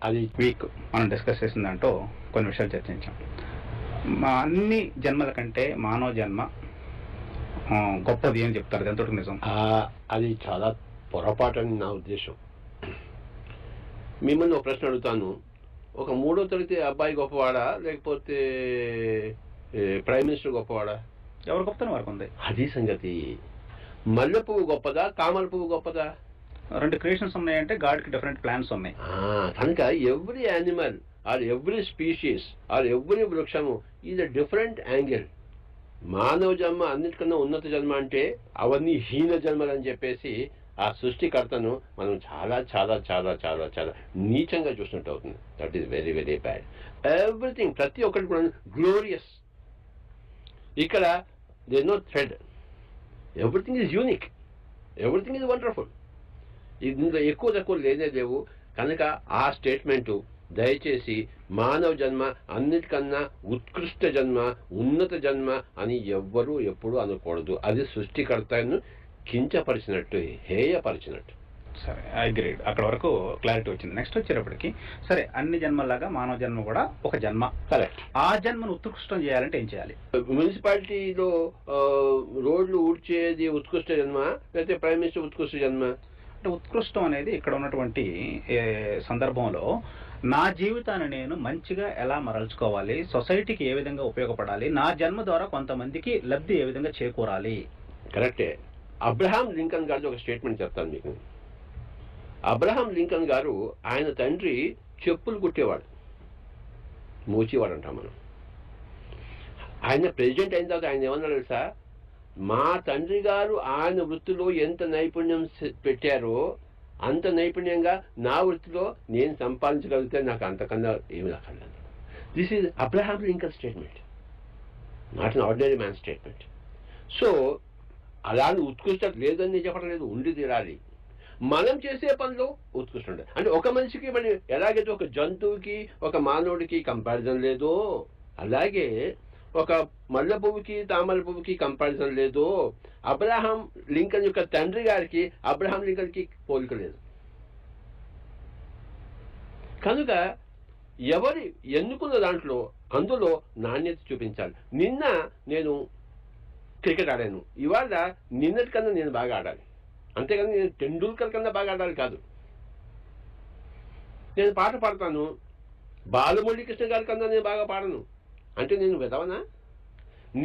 అది వీక్ మనం డిస్కస్ చేసిన దాంట్లో కొన్ని విషయాలు చర్చించాం. అన్ని జన్మల కంటే మానవ జన్మ గొప్పది అని చెప్తారు. ఎంతటి నిజం? అది చాలా పొరపాటు అని నా ఉద్దేశం. మిమ్మల్ని ఒక ప్రశ్న అడుగుతాను. ఒక 3వ తరగతి అబ్బాయి గొప్పవాడా లేకపోతే ప్రైమ్ మినిస్టర్ గొప్పవాడా? ఎవరు గొప్పతనం వారికి ఉంది. అది సంగతి. మల్లె పువ్వు గొప్పదా తామర పువ్వు గొప్పదా? 2 క్రియేషన్స్ ఉన్నాయంటే గాడ్కి డిఫరెంట్ ప్లాన్స్ ఉన్నాయి. కనుక every animal or every species or every వృక్షము ఈజ్ అ డిఫరెంట్ యాంగిల్. మానవ జన్మ అన్నిటికన్నా ఉన్నత జన్మ అంటే అవన్నీ హీన జన్మలు అని చెప్పేసి ఆ సృష్టికర్తను మనం చాలా చాలా చాలా చాలా చాలా నీచంగా చూసినట్టు అవుతుంది. That is very very bad. Everything ప్రతి ఒక్కటి కూడా గ్లోరియస్. ఇక్కడ there no thread. Everything is unique, everything is wonderful. ఇందులో ఎక్కువ తక్కువ లేనే లేవు. కనుక ఆ స్టేట్మెంటు దయచేసి మానవ జన్మ అన్నిటికన్నా ఉత్కృష్ట జన్మ, ఉన్నత జన్మ అని ఎవ్వరూ ఎప్పుడూ అనకూడదు. అది సృష్టికర్తను కించపరిచినట్టు, హేయపరిచినట్టు. సరే, అగ్రీడ్. అక్కడ వరకు క్లారిటీ వచ్చింది. నెక్స్ట్ వచ్చేటప్పటికి సరే, అన్ని జన్మల్లాగా మానవ జన్మ కూడా ఒక జన్మ. కరెక్ట్. ఆ జన్మను ఉత్కృష్టం చేయాలంటే ఏం చేయాలి? మున్సిపాలిటీలో రోడ్లు ఊడ్చేది ఉత్కృష్ట జన్మ లేకపోతే ప్రైమ్ మినిస్టర్ ఉత్కృష్ట జన్మ? అంటే ఉత్కృష్టం అనేది ఇక్కడ ఉన్నటువంటి సందర్భంలో నా జీవితాన్ని నేను మంచిగా ఎలా మరల్చుకోవాలి, సొసైటీకి ఏ విధంగా ఉపయోగపడాలి, నా జన్మ ద్వారా కొంతమందికి లబ్ధి ఏ విధంగా చేకూరాలి. కరెక్టే. అబ్రహాం లింకన్ గారిది ఒక స్టేట్మెంట్ చెప్తాను మీకు. అబ్రహాం లింకన్ గారు ఆయన తండ్రి చెప్పులు కుట్టేవాడు, మూచివాడు అంటాం మనం. ఆయన ప్రెసిడెంట్ అయిన తర్వాత ఆయన ఏమన్నా తెలుసా? మా తండ్రి గారు ఆయన వృత్తిలో ఎంత నైపుణ్యం పెట్టారో అంత నైపుణ్యంగా నా వృత్తిలో నేను సంపాదించగలిగితే నాకు అంతకన్నా ఏమి రాకలేదు. This is Abraham Lincoln statement, not an ordinary man statement. So అలాంటి ఉత్కృష్టత లేదని చెప్పడం లేదు, ఉండి తీరాలి. మనం చేసే పనిలో ఉత్కృష్టం ఉండాలి. అంటే ఒక మనిషికి మరి ఎలాగైతే ఒక జంతువుకి ఒక మానవుడికి కంపారిజన్ లేదో, అలాగే ఒక మల్లె పువ్వుకి తామర పువ్వుకి కంపారిజన్ లేదు. అబ్రహాం లింకన్ యొక్క తండ్రి గారికి అబ్రహాం లింకన్కి పోలిక లేదు. కనుక ఎవరి ఎన్నుకున్న దాంట్లో అందులో నాణ్యత చూపించాలి. నిన్న నేను క్రికెట్ ఆడాను, ఇవాళ నిన్నటికన్నా నేను బాగా ఆడాలి. అంతేకాని నేను టెండూల్కర్ కన్నా బాగా ఆడాలి కాదు. నేను పాట పాడతాను, బాలమురళీకృష్ణ గారి కన్నా నేను బాగా పాడను అంటే నేను వెదవనా?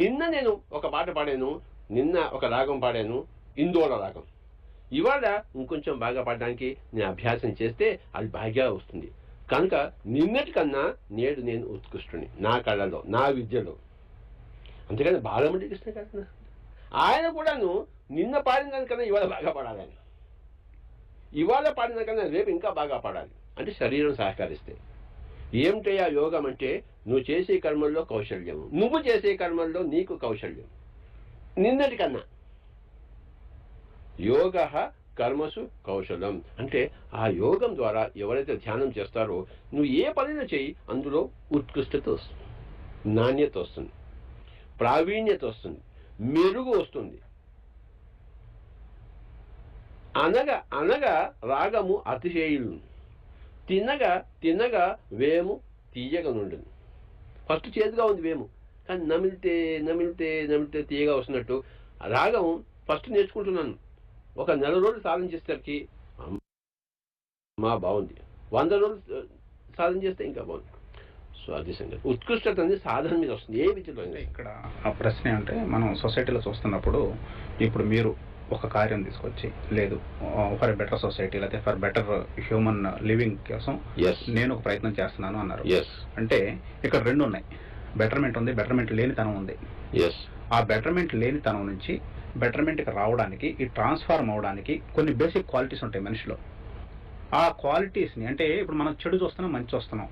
నిన్న నేను ఒక పాట పాడాను, నిన్న ఒక రాగం పాడాను, ఇందోళ రాగం. ఇవాళ ఇంకొంచెం బాగా పాడడానికి నేను అభ్యాసం చేస్తే అది బాగా వస్తుంది. కనుక నిన్నటికన్నా నేడు నేను ఉత్కృష్టుని నా కళలో, నా విద్యలో. అంతేకాని బాలమురళీకృష్ణ గారు ఆయన కూడాను నిన్న పాడిన దానికన్నా ఇవాళ బాగా పాడాలి, ఇవాళ పాడిన దానికన్నా రేపు ఇంకా బాగా పాడాలి. అంటే శరీరం సహకరిస్తే. ఏమిటయ్యా యోగం అంటే నువ్వు చేసే కర్మల్లో కౌశల్యము, నువ్వు చేసే కర్మల్లో నీకు కౌశల్యం. నిన్నటికన్నా యోగ కర్మసు కౌశలం అంటే ఆ యోగం ద్వారా ఎవరైతే ధ్యానం చేస్తారో నువ్వు ఏ పనిలో చేయి అందులో ఉత్కృష్టత వస్తుంది, నాణ్యత వస్తుంది, ప్రావీణ్యత వస్తుంది, మెరుగు వస్తుంది. అనగా అనగా రాగము అతిశయులు, తినగా తినగా వేము తీయగా నుండింది. ఫస్ట్ చేదుగా ఉంది వేము, కానీ నమిలితే నమిలితే నమిలితే తీయగా వస్తున్నట్టు రాగం ఫస్ట్ నేర్చుకుంటున్నాను. ఒక 4 రోజులు సాధన చేసేసరికి మా బాగుంది, 100 రోజులు సాధన చేస్తే ఇంకా బాగుంది. సో అది సంగతి. ఉత్కృష్టత అనేది సాధన మీద వస్తుంది ఏ విద్యలో. ఇక్కడ ఆ ప్రశ్న అంటే మనం సొసైటీలో చూస్తున్నప్పుడు ఇప్పుడు మీరు ఒక కార్యం తీసుకొచ్చి లేదు ఫర్ బెటర్ సొసైటీ లేకపోతే ఫర్ బెటర్ హ్యూమన్ లివింగ్ కోసం నేను ఒక ప్రయత్నం చేస్తున్నాను అన్నారు. అంటే ఇక్కడ 2 ఉన్నాయి, బెటర్మెంట్ ఉంది, బెటర్మెంట్ లేని తనం ఉంది. ఆ బెటర్మెంట్ లేని తనం నుంచి బెటర్మెంట్కి రావడానికి, ఈ ట్రాన్స్ఫార్మ్ అవడానికి కొన్ని బేసిక్ క్వాలిటీస్ ఉంటాయి మనిషిలో. ఆ క్వాలిటీస్ని అంటే ఇప్పుడు మనం చెడు చూస్తున్నాం, మంచి చూస్తున్నాం.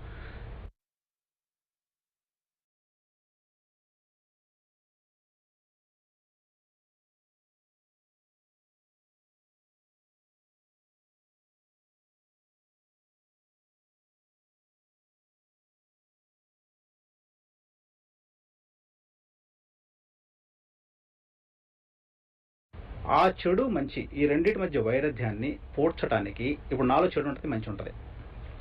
ఆ చెడు మంచి ఈ రెండింటి మధ్య వైరుధ్యాన్ని పోడ్చడానికి ఇప్పుడు నాలో చెడు ఉంటుంది, మంచి ఉంటుంది.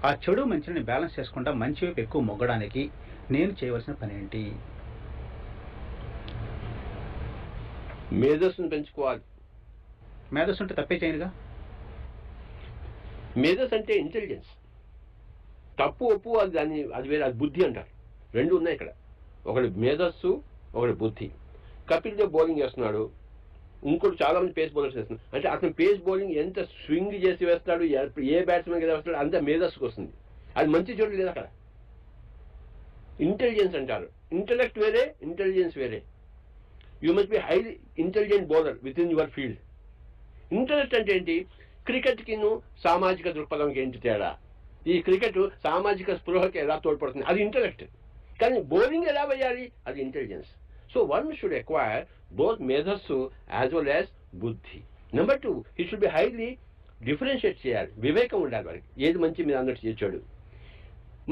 ఆ చెడు మంచిని బ్యాలెన్స్ చేసుకుంటా మంచి వైపు ఎక్కువ మొగ్గడానికి నేను చేయవలసిన పని ఏంటి? మేధస్సును పెంచుకోవాలి. మేధస్సు ఉంటే తప్పే చేయనుగా. మేధస్ అంటే ఇంటెలిజెన్స్. తప్పు ఒప్పు అది వేరే, అది బుద్ధి అంటారు. రెండు ఉన్నాయి ఇక్కడ. ఒకటి మేధస్సు, ఒకటి బుద్ధి. కపిల్ దేవ్ బౌలింగ్ చేస్తున్నాడు, ఇంకోటి చాలా మంది పేస్ బౌలర్స్ వేస్తున్నారు. అంటే అతను పేస్ బౌలింగ్ ఎంత స్వింగ్ చేసి వేస్తాడు, ఏ బ్యాట్స్మెన్ కదా వేస్తాడు, అంత మేధస్సుకు వస్తుంది. అది మంచి చోటు లేదు అక్కడ. ఇంటెలిజెన్స్ అంటారు. ఇంటెలెక్ట్ వేరే, ఇంటెలిజెన్స్ వేరే. You must be highly intelligent bowler with in your field. Intellect అంటే ఏంటి? క్రికెట్కి సామాజిక దృక్పథంకి ఏంటి తేడా? ఈ క్రికెట్ సామాజిక స్పృహకి ఎలా తోడ్పడుతుంది? అది ఇంటెలెక్ట్. కానీ బౌలింగ్ ఎలా వేయాలి? అది intelligence. So one should acquire both మేధస్సు యాజ్ వెల్ యాజ్ బుద్ధి. Number 2, he should be highly differentiate చేయాలి. వివేకం ఉండాలి వారికి. ఏది మంచి మీద అన్నట్టు చెడు.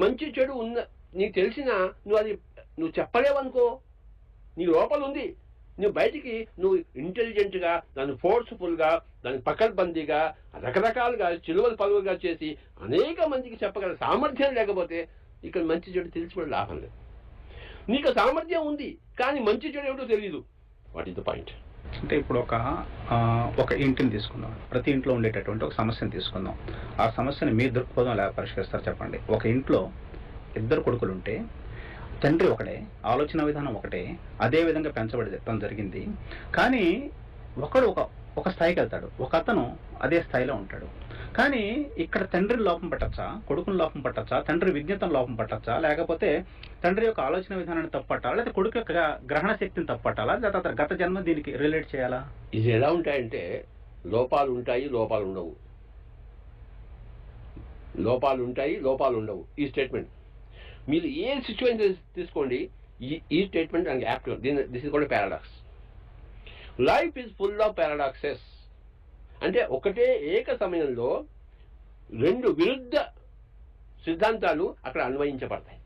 మంచి చెడు ఉన్న నీకు తెలిసినా నువ్వు చెప్పలేవనుకో, నీ లోపల ఉంది. నువ్వు బయటికి నువ్వు ఇంటెలిజెంట్గా, దాన్ని ఫోర్స్ఫుల్గా, దాన్ని పకడ్బందీగా, రకరకాలుగా చిలువలు పలువులుగా చేసి అనేక మందికి చెప్పగల సామర్థ్యం లేకపోతే ఇక్కడ మంచి చెడు తెలిసిపోయే లాభం లేదు. నీకు సామర్థ్యం ఉంది కానీ మంచి చెడు ఏమిటో తెలియదు. What is the point? అంటే ఇప్పుడు ఒక ఇంటిని తీసుకుందాం. ప్రతి ఇంట్లో ఉండేటటువంటి ఒక సమస్యను తీసుకుందాం. ఆ సమస్యను మీ దృక్పథం ఎలా పరిష్కరిస్తారు చెప్పండి. ఒక ఇంట్లో 2 కొడుకులు ఉంటే తండ్రి ఒకటే, ఆలోచన విధానం ఒకటే, అదే విధంగా పెంచబడటం జరిగింది. కానీ ఒకడు ఒక స్థాయికి వెళ్తాడు, ఒక అతను అదే స్థాయిలో ఉంటాడు. కానీ ఇక్కడ తండ్రి లోపం పట్టచ్చా, కొడుకుని లోపం పట్టచ్చా, తండ్రి విజ్ఞతను లోపం పట్టచ్చా, లేకపోతే తండ్రి యొక్క ఆలోచన విధానాన్ని తప్పట్టాలా, లేదా కొడుకు యొక్క గ్రహణ శక్తిని తప్పట్టాలా, లేదా అతను గత జన్మ దీనికి రిలేట్ చేయాలా? ఇది ఎలా ఉంటాయంటే లోపాలు ఉంటాయి, లోపాలు ఉండవు. లోపాలు ఉంటాయి, లోపాలు ఉండవు. ఈ స్టేట్మెంట్ మీరు ఏ సిచ్యువేషన్ తీసుకోండి, ఈ స్టేట్మెంట్ దానికి యాప్ట్. దిస్ ఇస్ కూడా paradox. Life is full of paradoxes. అంటే ఒకటే ఏక సమయంలో 2 విరుద్ధ సిద్ధాంతాలు అక్కడ అన్వయించబడతాయి.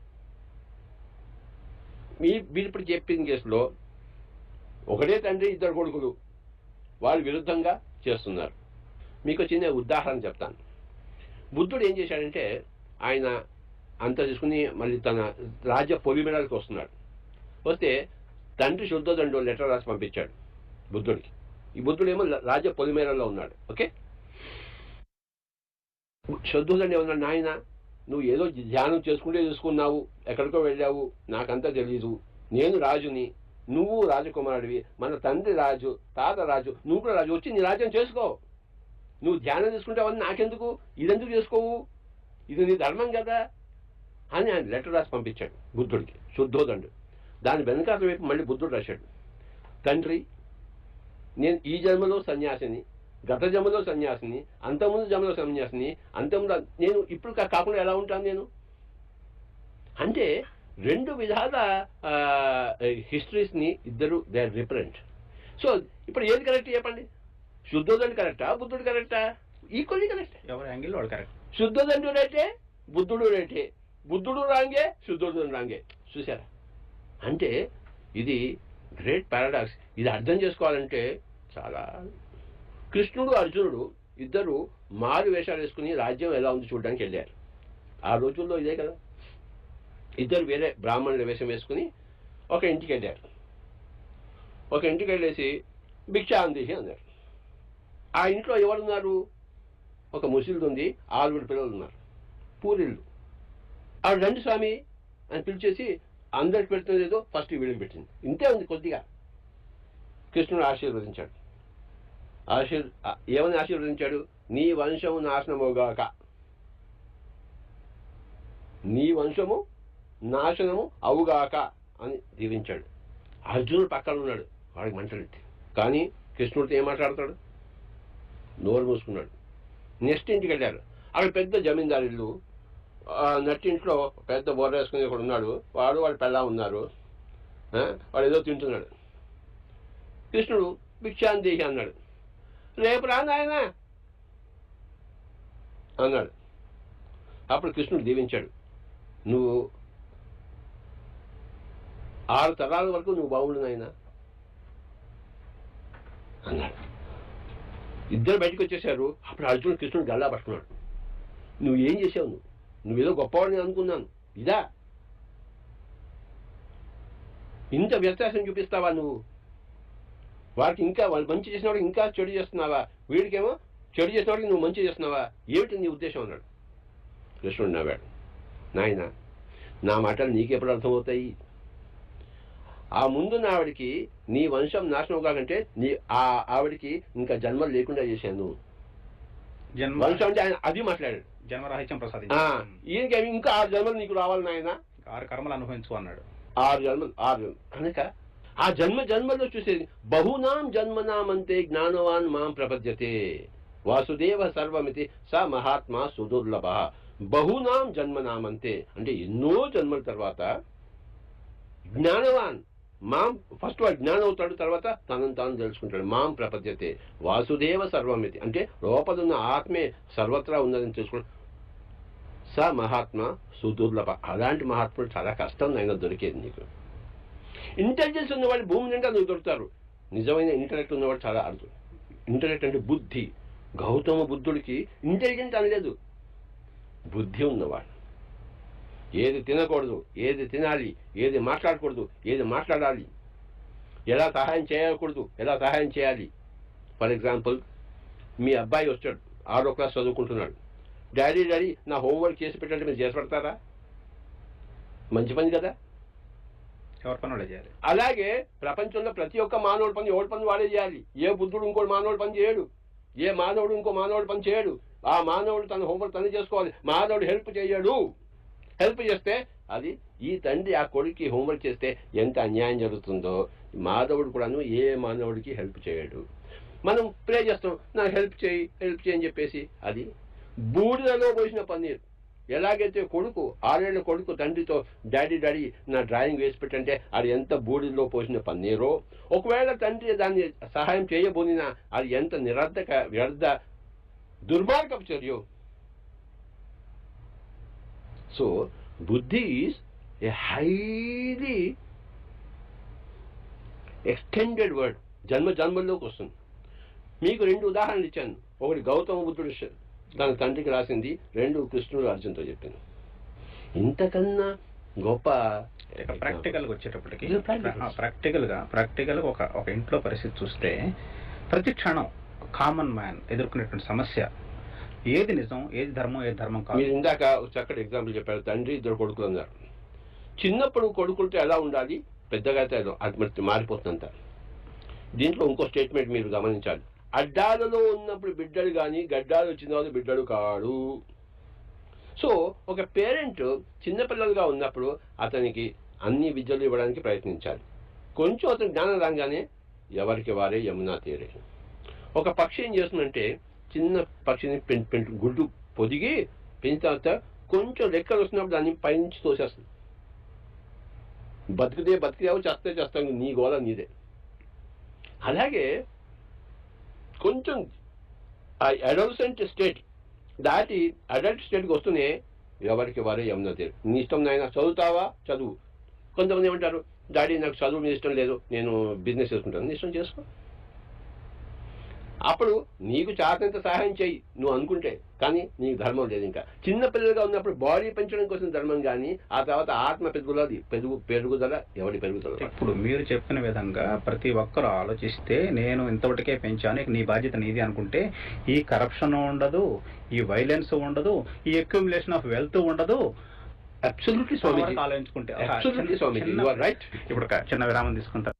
మీరు ఇప్పుడు చెప్పిన కేసులో ఒకటే తండ్రి 2 కొడుకులు, వాళ్ళు విరుద్ధంగా చేస్తున్నారు. మీకు చిన్న ఉదాహరణ చెప్తాను. బుద్ధుడు ఏం చేశాడంటే ఆయన అంతా తీసుకుని మళ్ళీ తన రాజ్య పొలిమేరలకు వస్తున్నాడు. వస్తే తండ్రి శుద్ధోదండు లెటర్ రాసి పంపించాడు బుద్ధుడికి. ఈ బుద్ధుడేమో రాజ్య పొలిమేరల్లో ఉన్నాడు. ఓకే, శుద్ధోదండు ఏమన్నాడు, నాయన నువ్వు ఏదో ధ్యానం చేసుకున్నావు, ఎక్కడికో వెళ్ళావు, నాకంతా తెలీదు. నేను రాజుని, నువ్వు రాజకుమారుడివి, మన తండ్రి రాజు, తాత రాజు, నువ్వు కూడా రాజు, వచ్చి నీ రాజ్యం చేసుకో. నువ్వు ధ్యానం చేసుకుంటావని నాకెందుకు, ఇదెందుకు చేసుకోవు, ఇది నీ ధర్మం కదా అని ఆయన లెటర్ రాసి పంపించాడు బుద్ధుడికి, శుద్ధోదండు. దాని వెనకాల వైపు మళ్ళీ బుద్ధుడు రాశాడు, తండ్రి నేను ఈ జన్మలో సన్యాసిని, గత జన్మలో సన్యాసిని, అంతకుముందు జన్మలో సన్యాసిని, అంతకుముందు నేను ఇప్పుడు కాకుండా ఎలా ఉంటాను నేను అంటే 2 విధాల హిస్టరీస్ని ఇద్దరు దే ఆర్ డిఫరెంట్. సో ఇప్పుడు ఏది కరెక్ట్ చెప్పండి? శుద్ధోదండు కరెక్టా, బుద్ధుడు కరెక్టా? Equally correct. ఎవరి యాంగిల్ వాడు కరెక్ట్. శుద్ధోదండు రైటే, బుద్ధుడు రైటే, బుద్ధుడు రాంగే, శుద్ధోదండు రాంగే. చూసారా? అంటే ఇది గ్రేట్ పారాడాక్స్. ఇది అర్థం చేసుకోవాలంటే చాలా. కృష్ణుడు అర్జునుడు ఇద్దరు మారు వేషాలు వేసుకుని రాజ్యం ఎలా ఉంది చూడడానికి వెళ్ళారు. ఆ రోజుల్లో ఇదే కదా. ఇద్దరు వేరే బ్రాహ్మణుల వేషం వేసుకుని ఒక ఇంటికి వెళ్ళారు. ఒక ఇంటికి వెళ్ళేసి భిక్షాందేహి అన్నారు. ఆ ఇంట్లో ఎవరున్నారు? ఒక ముసలిది ఉంది, 6 పిల్లలు ఉన్నారు, పూరిళ్ళు. ఆవిడ రండి స్వామి అని పిలిచేసి అందరికి పెడుతుంది ఏదో ఫస్ట్ వీడికి పెట్టింది. ఇంతే ఉంది కొద్దిగా. కృష్ణుడు ఆశీర్వదించాడు. ఏమని ఆశీర్వదించాడు? నీ వంశము నాశనముగాక, నీ వంశము నాశనము అవుగాక అని దీవించాడు. అర్జునుడు పక్కన ఉన్నాడు, వాడికి మంటలెత్తి. కానీ కృష్ణుడితో ఏం మాట్లాడతాడు? నోరు మూసుకున్నాడు. నెక్స్ట్ ఇంటికి వెళ్ళారు. అక్కడ పెద్ద జమీందారు ఇల్లు. నట్టింట్లో పెద్ద బోర్ర వేసుకుని ఒకడు ఉన్నాడు, వాడు పెళ్ళా ఉన్నారు. వాడు ఏదో తింటున్నాడు. కృష్ణుడు భిక్షాందేహి అన్నాడు. రేపు రా నాయన అన్నాడు. అప్పుడు కృష్ణుడు దీవించాడు, నువ్వు 6 తరాల వరకు నువ్వు బాగుండు నాయన అన్నాడు. ఇద్దరు బయటకు వచ్చేసారు. అప్పుడు అర్జునుడు కృష్ణుడు గల్లా పట్టుకున్నాడు. నువ్వు ఏం చేసావు? నువ్వేదో గొప్పవాడిని అనుకున్నాను. ఇదా ఇంత వ్యత్యాసం చూపిస్తావా నువ్వు? వాడికి ఇంకా వాళ్ళు మంచి చేసినవాడికి ఇంకా చెడు చేస్తున్నావా? వీడికేమో చెడు చేసినవాడికి నువ్వు మంచి చేస్తున్నావా? ఏమిటి నీ ఉద్దేశం అన్నాడు. కృష్ణుడు నవ్వాడు, నాయన నా మాటలు నీకెప్పుడు అర్థమవుతాయి? ఆ ముందున్న ఆవిడికి నీ వంశం నాశనం కాకంటే ఆవిడికి ఇంకా జన్మలు లేకుండా చేశాను. వంశం అంటే ఆయన అది మాట్లాడాడు. జన్మరాహిత్యం ప్రసాద్ ఈయనకేమి ఇంకా 6 జన్మలు నీకు రావాలి నాయన, 6 కర్మలు అనుభవించు అన్నాడు. 6 జన్మలు కనుక ఆ జన్మలో చూసేది బహునాం జన్మనామంతే జ్ఞానవాన్ మాం ప్రపద్యతే వాసుదేవ సర్వమితి స మహాత్మా సుదుర్లభ. బహునాం జన్మనామంతే అంటే ఎన్నో జన్మల తర్వాత జ్ఞానవాన్ మాం ఫస్ట్ వాడు జ్ఞానం అవుతాడు, తర్వాత తనను తాను తెలుసుకుంటాడు. మాం ప్రపద్యతే వాసుదేవ సర్వమితి అంటే లోపలున్న ఆత్మే సర్వత్రా ఉన్నదని తెలుసుకుంటాడు. స మహాత్మ సుదుర్లభ. అలాంటి మహాత్ముడు చాలా కష్టం అయినా దొరికేది నీకు. ఇంటెలిజెన్స్ ఉన్నవాళ్ళు భూమి నిండా నువ్వు దొరుకుతారు. నిజమైన ఇంటలెక్ట్ ఉన్నవాడు చాలా అర్థం. ఇంటలెక్ట్ అంటే బుద్ధి. గౌతమ బుద్ధుడికి ఇంటెలిజెంట్ అనలేదు, బుద్ధి ఉన్నవాడు. ఏది తినకూడదు, ఏది తినాలి, ఏది మాట్లాడకూడదు, ఏది మాట్లాడాలి, ఎలా సహాయం చేయకూడదు, ఎలా సహాయం చేయాలి. ఫర్ ఎగ్జాంపుల్ మీ అబ్బాయి వచ్చాడు, 6వ క్లాస్ చదువుకుంటున్నాడు. డాడీ నా హోంవర్క్ చేసి పెట్టంటే మీరు చేసి పెడతారా? మంచి పని కదా. ఎవరి పని వాడే చేయాలి. అలాగే ప్రపంచంలో ప్రతి ఒక్క మానవుడి పని ఎవరి పని వాడే చేయాలి. ఏ బుద్ధుడు ఇంకోటి మానవుడి పని చేయడు, ఏ మానవుడు ఇంకో మానవుడి పని చేయడు. ఆ మానవుడు తన హోంవర్క్ తనే చేసుకోవాలి. మానవుడు హెల్ప్ చేయడు. హెల్ప్ చేస్తే అది ఈ తండ్రి ఆ కొడుక్కి హోంవర్క్ చేస్తే ఎంత అన్యాయం జరుగుతుందో మాధవుడు కూడాను ఏ మానవుడికి హెల్ప్ చేయడు. మనం ప్రే చేస్తాం, నాకు హెల్ప్ చేయి అని చెప్పేసి అది బూడిదలో పోసిన పన్నీరు. ఎలాగైతే కొడుకు 6 ఏళ్ల కొడుకు తండ్రితో డాడీ నా డ్రాయింగ్ వేసి పెట్టంటే అది ఎంత బూడిదలో పోసిన పన్నీరో, ఒకవేళ తండ్రి దాన్ని సహాయం చేయబోనినా అది ఎంత నిరర్ధక వ్యర్థ దుర్మార్గపు చర్యో. So buddhi is a highly extended word. జన్మల్లోకి వస్తుంది. మీకు 2 ఉదాహరణలు ఇచ్చాను. ఒకటి గౌతమ బుద్ధుడు తన తండ్రికి రాసింది, 2 కృష్ణుడు అర్జున్తో చెప్పింది. ఇంతకన్నా గొప్ప ప్రాక్టికల్గా వచ్చేటప్పటికి ప్రాక్టికల్గా ఒక ఇంట్లో పరిస్థితి చూస్తే ప్రతి క్షణం కామన్ మ్యాన్ ఎదుర్కొనేటువంటి సమస్య ఏది నిజం, ఏది ధర్మం కాదు. మీరు ఇందాక చక్కటి ఎగ్జాంపుల్ చెప్పారు. తండ్రి 2 కొడుకులు అన్నారు. చిన్నప్పుడు కొడుకులతో ఎలా ఉండాలి, పెద్దగా అయితే అది మారిపోతుందంట. దీంట్లో ఇంకో స్టేట్మెంట్ మీరు గమనించాలి. అడ్డాలలో ఉన్నప్పుడు బిడ్డలు కానీ గడ్డాలు వచ్చిన వాళ్ళు బిడ్డలు కాడు. సో ఒక పేరెంట్ చిన్నపిల్లలుగా ఉన్నప్పుడు అతనికి అన్ని విద్యలు ఇవ్వడానికి ప్రయత్నించాలి. కొంచెం అతను జ్ఞానం రాగానే ఎవరికి వారే యమునా తీరే. ఒక పక్షి ఏం చేస్తుందంటే చిన్న పక్షిని గుడ్డు పొదిగి పెంచిన తర్వాత కొంచెం రెక్కలు వస్తున్నప్పుడు దాన్ని పైనుంచి తోసేస్తుంది. బతికితే చేస్తావు, నీ గోళ నీదే. అలాగే కొంచెం ఆ అడోలసెంట్ స్టేట్ దాటి అడల్ట్ స్టేట్కి వస్తూనే ఎవరికి వారే యమునా తీరు. నీ ఇష్టం నాయన, చదువుతావా చదువు. కొంతమంది ఏమంటారు, డాడీ నాకు చదువు మీద ఇష్టం లేదు, నేను బిజినెస్ చేసుకుంటాను. నీ ఇష్టం చేసుకో. అప్పుడు నీకు చాతంత సహాయం చేయి నువ్వు అనుకుంటే, కానీ నీకు ధర్మం లేదు. ఇంకా చిన్నపిల్లలుగా ఉన్నప్పుడు బాడీ పెంచడం కోసం ధర్మం, కానీ ఆ తర్వాత ఆత్మ పెరుగుదల ఎవరి పెరుగుదల. ఇప్పుడు మీరు చెప్పిన విధంగా ప్రతి ఒక్కరు ఆలోచిస్తే నేను ఇంతవరకే పెంచాను, నీ బాధ్యత నీది అనుకుంటే ఈ కరప్షన్ ఉండదు, ఈ వైలెన్స్ ఉండదు, ఈ అక్యుములేషన్ ఆఫ్ వెల్త్ ఉండదు. అబ్సల్యూట్లీ స్వామీజీ, ఆలోచించుకుంటే absolutely Swamiji, you are right. ఇప్పుడు చిన్న విరామం తీసుకుంటారు.